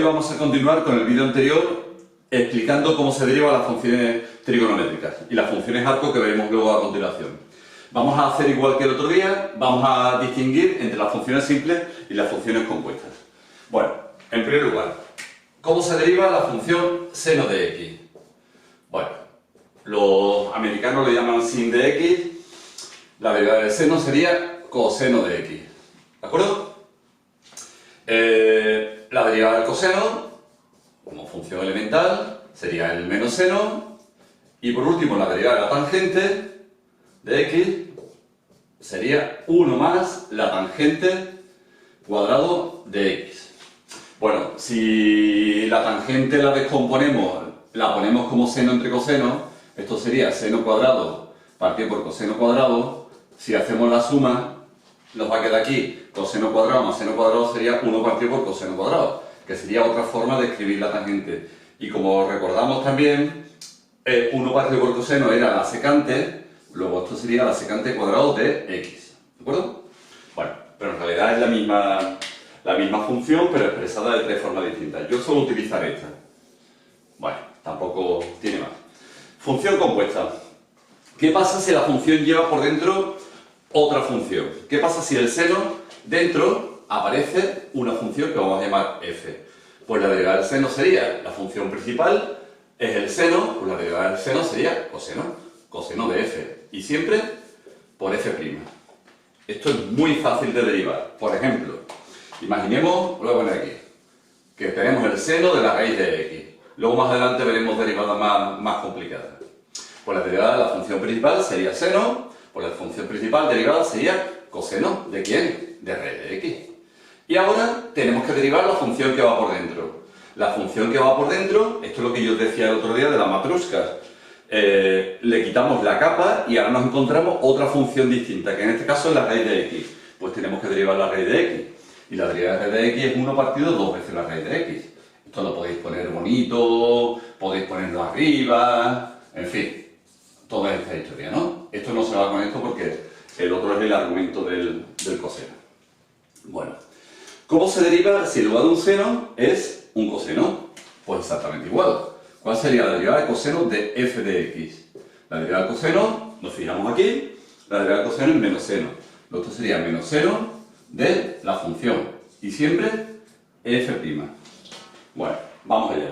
vamos a continuar con el vídeo anterior explicando cómo se derivan las funciones trigonométricas y las funciones arco que veremos luego a continuación. Vamos a hacer igual que el otro día, vamos a distinguir entre las funciones simples y las funciones compuestas. Bueno, en primer lugar, ¿cómo se deriva la función seno de x? Bueno, los americanos le llaman sin de x, la derivada del seno sería coseno de x, ¿de acuerdo? La derivada del coseno, como función elemental, sería el menos seno, y por último la derivada de la tangente de x sería 1 más la tangente cuadrado de x. Bueno, si la tangente la descomponemos, la ponemos como seno entre coseno, esto sería seno cuadrado partido por coseno cuadrado. Si hacemos la suma, nos va a quedar aquí coseno cuadrado más seno cuadrado sería 1 partido por coseno cuadrado, que sería otra forma de escribir la tangente. Y como recordamos también, 1 partido por coseno era la secante, luego esto sería la secante cuadrado de x, ¿de acuerdo? Bueno, pero en realidad es la misma función, pero expresada de tres formas distintas. Yo suelo utilizar esta. Bueno, tampoco tiene más. Función compuesta. ¿Qué pasa si la función lleva por dentro otra función? ¿Qué pasa si el seno dentro aparece una función que vamos a llamar f? Pues la derivada del seno sería la función principal, es el seno, pues la derivada del seno sería coseno de f, y siempre por f'. Esto es muy fácil de derivar. Por ejemplo, imaginemos, lo voy a poner aquí, que tenemos el seno de la raíz de x. Luego más adelante veremos derivadas más complicadas. Pues la derivada de la función principal sería seno, pues la función principal derivada sería coseno. ¿De quién? De raíz de x. Y ahora tenemos que derivar la función que va por dentro. La función que va por dentro, esto es lo que yo os decía el otro día de las matruscas. Le quitamos la capa y ahora nos encontramos otra función distinta, que en este caso es la raíz de x. Pues tenemos que derivar la raíz de x. Y la derivada de la raíz de x es 1 partido 2 veces la raíz de x. Esto lo podéis poner bonito, podéis ponerlo arriba, en fin, toda esta historia, ¿no? Esto no se va con esto porque el otro es el argumento del coseno. Bueno, ¿cómo se deriva si en lugar de un seno es un coseno? Pues exactamente igual. ¿Cuál sería la derivada de coseno de f de x? La derivada del coseno, nos fijamos aquí, la derivada del coseno es menos seno. Lo otro sería menos seno de la función. Y siempre f'. Bueno, vamos allá.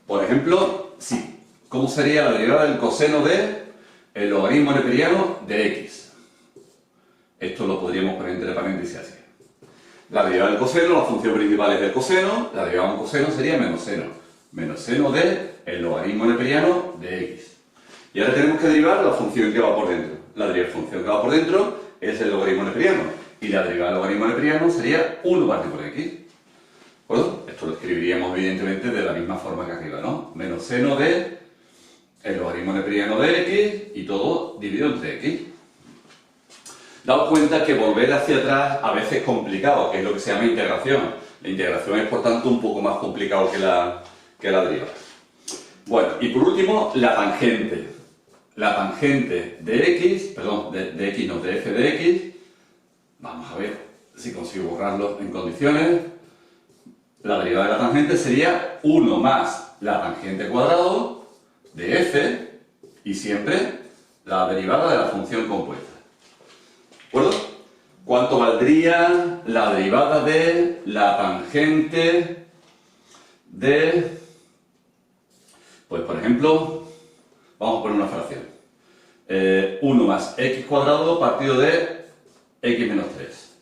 Por ejemplo, sí. ¿Cómo sería la derivada del coseno de el logaritmo neperiano de x? Esto lo podríamos poner entre paréntesis así. La derivada del coseno, la función principal es el coseno, la derivada de un coseno sería menos seno. Menos seno de el logaritmo neperiano de x. Y ahora tenemos que derivar la función que va por dentro. La función que va por dentro es el logaritmo neperiano. Y la derivada del logaritmo neperiano sería 1 partido por x. ¿De acuerdo? Esto lo escribiríamos evidentemente de la misma forma que arriba, ¿no? Menos seno de el logaritmo neperiano de x y todo dividido entre x. Daos cuenta que volver hacia atrás a veces es complicado, que es lo que se llama integración. La integración es, por tanto, un poco más complicado que la derivada. Bueno, y por último, la tangente. La tangente de x, perdón, de x no, de f de x. Vamos a ver si consigo borrarlo en condiciones. La derivada de la tangente sería 1 más la tangente cuadrado de f y siempre la derivada de la función compuesta. ¿De acuerdo? ¿Cuánto valdría la derivada de la tangente de, pues por ejemplo, vamos a poner una fracción, 1 más x cuadrado partido de x menos 3.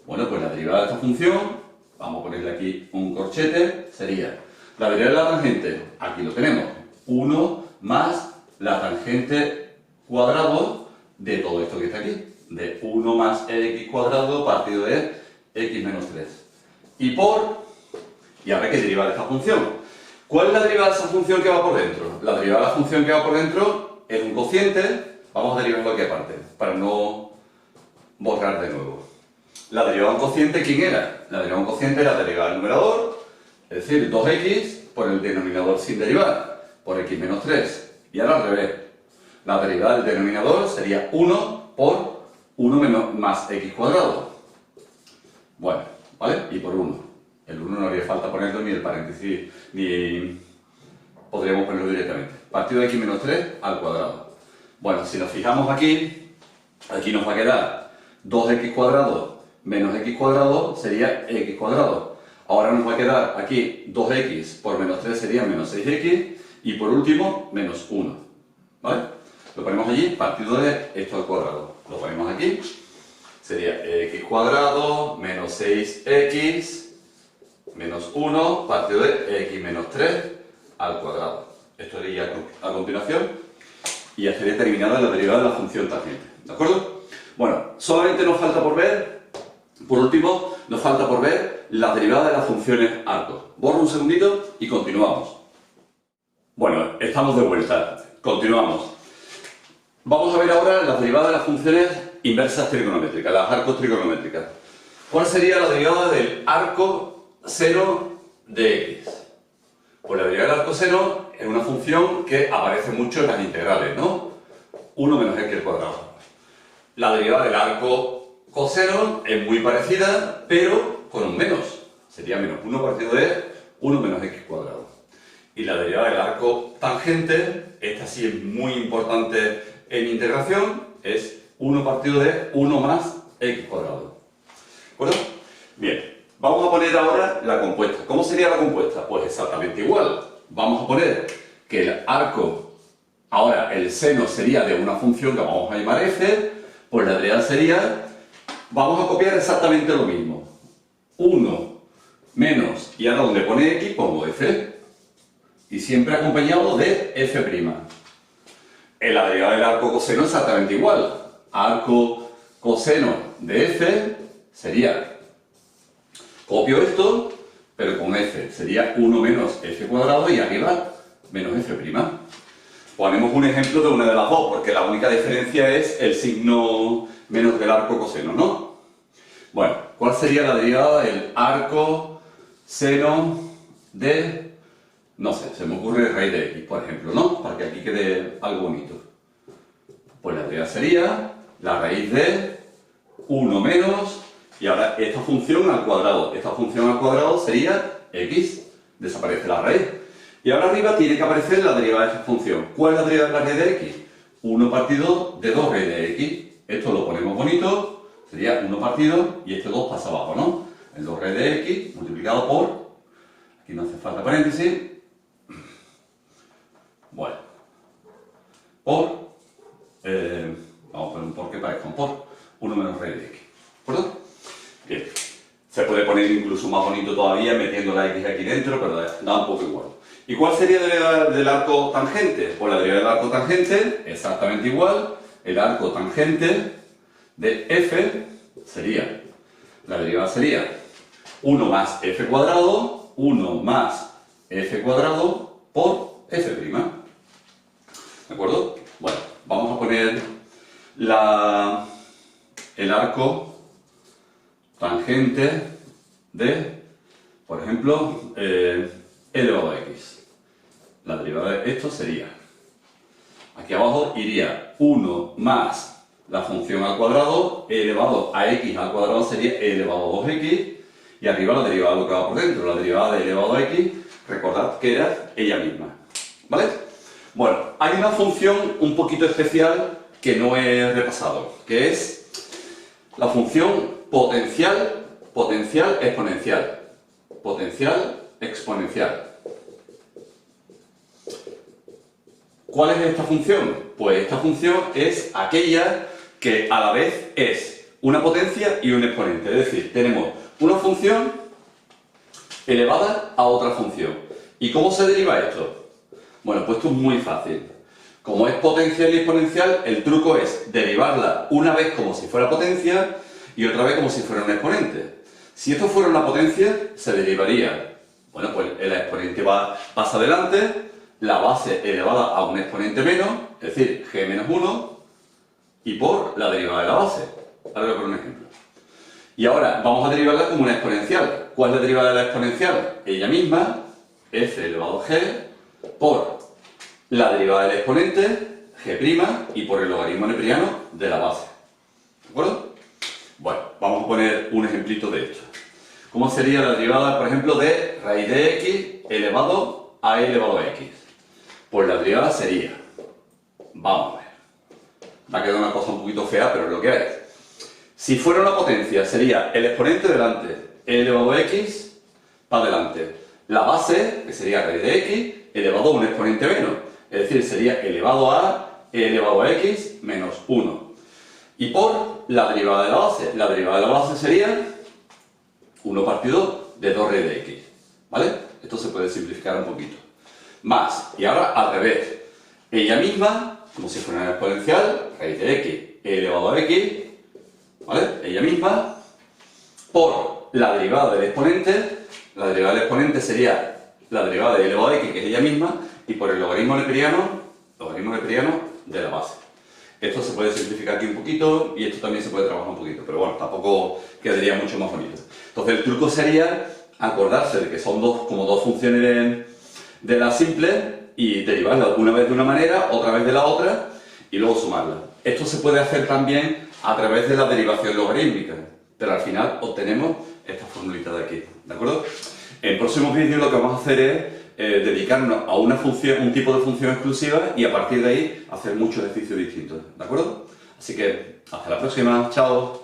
Bueno, pues la derivada de esta función, vamos a ponerle aquí un corchete, sería la derivada de la tangente, aquí lo tenemos, 1 más la tangente cuadrado de todo esto que está aquí, de 1 más x cuadrado partido de x menos 3. Y ahora hay que derivar esta función. ¿Cuál es la derivada de esa función que va por dentro? La derivada de la función que va por dentro es un cociente, vamos a derivarlo aquí aparte, para no borrar de nuevo. La derivada de un cociente, ¿quién era? La derivada de un cociente era la derivada del numerador, es decir, 2x por el denominador sin derivar, por x menos 3. Y ahora al revés. La derivada del denominador sería 1 por 1 más x cuadrado. Bueno, ¿vale? Y por 1. El 1 no haría falta ponerlo ni el paréntesis, ni podríamos ponerlo directamente. Partido de x menos 3 al cuadrado. Bueno, si nos fijamos aquí, aquí nos va a quedar 2x cuadrado menos x cuadrado sería x cuadrado. Ahora nos va a quedar aquí 2x por menos 3 sería menos 6x y por último menos 1. ¿Vale? Lo ponemos allí, partido de esto al cuadrado. Lo ponemos aquí. Sería x cuadrado menos 6x menos 1 partido de x menos 3 al cuadrado. Esto haría a continuación y ya estaría terminada la derivada de la función tangente. ¿De acuerdo? Bueno, solamente nos falta por ver, por último, nos falta por ver la derivada de las funciones arco. Borro un segundito y continuamos. Bueno, estamos de vuelta. Continuamos. Vamos a ver ahora las derivadas de las funciones inversas trigonométricas, las arcos trigonométricas. ¿Cuál sería la derivada del arco seno de x? Pues la derivada del arco seno es una función que aparece mucho en las integrales, ¿no? 1 menos x al cuadrado. La derivada del arco coseno es muy parecida, pero con un menos. Sería menos 1 partido de 1 menos x cuadrado. Y la derivada del arco tangente, esta sí es muy importante en integración, es 1 partido de 1 más x cuadrado. ¿De acuerdo? Bien, vamos a poner ahora la compuesta. ¿Cómo sería la compuesta? Pues exactamente igual. Vamos a poner que el arco, ahora el seno sería de una función que vamos a llamar f, pues la derivada sería, vamos a copiar exactamente lo mismo. 1 menos, y ahora donde pone x pongo f, y siempre acompañado de f'. En la derivada del arco coseno exactamente igual. Arco coseno de f sería, copio esto, pero con f, sería 1 menos f cuadrado y arriba menos f'. Ponemos un ejemplo de una de las dos, porque la única diferencia es el signo menos del arco coseno, ¿no? Bueno, ¿cuál sería la derivada del arco seno de, no sé, se me ocurre raíz de x, por ejemplo, ¿no? Para que aquí quede algo bonito. Pues la derivada sería la raíz de 1 menos, y ahora esta función al cuadrado. Esta función al cuadrado sería x, desaparece la raíz. Y ahora arriba tiene que aparecer la derivada de esta función. ¿Cuál es la derivada de la raíz de x? 1 partido de 2 raíz de x. Esto lo ponemos bonito, sería 1 partido, y este 2 pasa abajo, ¿no? El 2 raíz de x multiplicado por, aquí no hace falta paréntesis, bueno, por, vamos a poner un por que parezca un por, 1 menos raíz de x. ¿De acuerdo? Bien. Se puede poner incluso más bonito todavía metiendo la x aquí dentro, pero da un poco igual. ¿Y cuál sería la derivada del arco tangente? Pues la derivada del arco tangente, exactamente igual. El arco tangente de f sería, la derivada sería 1 más f cuadrado, 1 más f cuadrado por f'. ¿De acuerdo? Bueno, vamos a poner el arco tangente de, por ejemplo, e elevado a x. La derivada de esto sería, aquí abajo iría 1 más la función al cuadrado, e elevado a x al cuadrado sería e elevado a 2x, y arriba la derivada de lo que va por dentro, la derivada de elevado a x, recordad que era ella misma. ¿Vale? Bueno, hay una función un poquito especial que no he repasado, que es la función potencial exponencial. Potencial exponencial. ¿Cuál es esta función? Pues esta función es aquella que a la vez es una potencia y un exponente. Es decir, tenemos una función elevada a otra función. ¿Y cómo se deriva esto? Bueno, pues esto es muy fácil. Como es potencial y exponencial, el truco es derivarla una vez como si fuera potencia y otra vez como si fuera un exponente. Si esto fuera una potencia, se derivaría. Bueno, pues el exponente pasa adelante, la base elevada a un exponente menos, es decir, g menos 1, y por la derivada de la base. Ahora voy a poner un ejemplo. Y ahora vamos a derivarla como una exponencial. ¿Cuál es la derivada de la exponencial? Ella misma, f elevado a g, por la derivada del exponente, g', y por el logaritmo neperiano de la base. ¿De acuerdo? Bueno, vamos a poner un ejemplito de esto. ¿Cómo sería la derivada, por ejemplo, de raíz de x elevado a e elevado a x? Pues la derivada sería, vamos a ver, me ha quedado una cosa un poquito fea, pero es lo que hay. Si fuera una potencia, sería el exponente delante, e elevado a x, para adelante. La base, que sería raíz de x, elevado a un exponente menos. Es decir, sería elevado a e elevado a x menos 1. Y por la derivada de la base. La derivada de la base sería 1 partido de 2 raíz de x. ¿Vale? Esto se puede simplificar un poquito. Más, y ahora al revés. Ella misma, como si fuera una exponencial, raíz de x, e elevado a x, ¿vale? Ella misma, por la derivada del exponente. La derivada del exponente sería la derivada de e elevado a x, que es ella misma, y por el logaritmo neperiano de la base. Esto se puede simplificar aquí un poquito, y esto también se puede trabajar un poquito, pero bueno, tampoco quedaría mucho más bonito. Entonces el truco sería acordarse de que son como dos funciones de la simple, y derivarlas una vez de una manera, otra vez de la otra, y luego sumarlas. Esto se puede hacer también a través de la derivación logarítmica, pero al final obtenemos esta formulita de aquí, ¿de acuerdo? En próximos vídeos lo que vamos a hacer es dedicarnos a una función, un tipo de función exclusiva, y a partir de ahí hacer muchos ejercicios distintos, ¿de acuerdo? Así que hasta la próxima, chao.